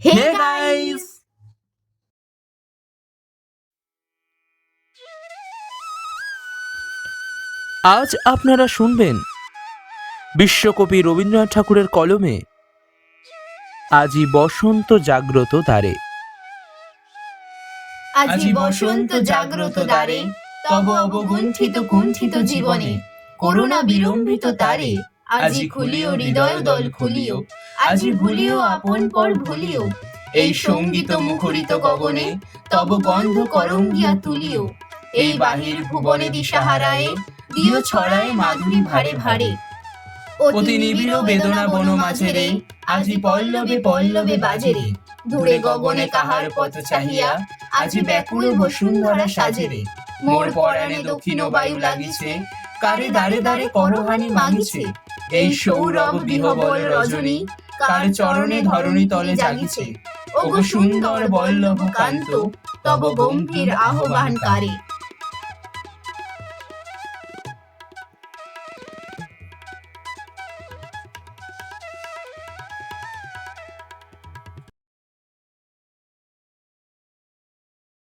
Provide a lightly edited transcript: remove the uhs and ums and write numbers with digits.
Hey guys, আজ আপনারা শুনবেন বিশ্বকবি রবীন্দ্রনাথ ঠাকুরের কলমে আজি বসন্ত জাগ্রত দ্বারে। আজি বসন্ত জাগ্রত দ্বারে, তব অবগুণ্ঠিত কুণ্ঠিত জীবনে করুণা বিলম্বিত তারে। আজি খুলিও হৃদয় দল খুলিও, আজি ভুলিও আপন পর ভুলিও। এই সঙ্গীত মুখরিত গগনে তব গন্ধ করঙ্গিয়া তুলিও। এই বাহির ভুবনে দিশাহারায়ে দিও ছড়ায় মাধুরী ভারে ভারে। অতি নিবিড় বেদনা বন মাঝেরে, আজি পল্লবে পল্লবে বাজেরে। দূরে গগনে কাহার পথ চাহিয়া, আজি ব্যাকুল বসুন্ধরা সাজেরে। মোর পরাণে দক্ষিণ বায়ু লাগিছে, কারে দাঁড়ে দাঁড়ে করহানি মাগিছে। এই সৌরভ বিহবল রজনী, কার চরণে ধরণী তলে জাগিছে। ওগো সুন্দর বল্লভ কান্ত, তব গম্ভীর আহ্বান কারে।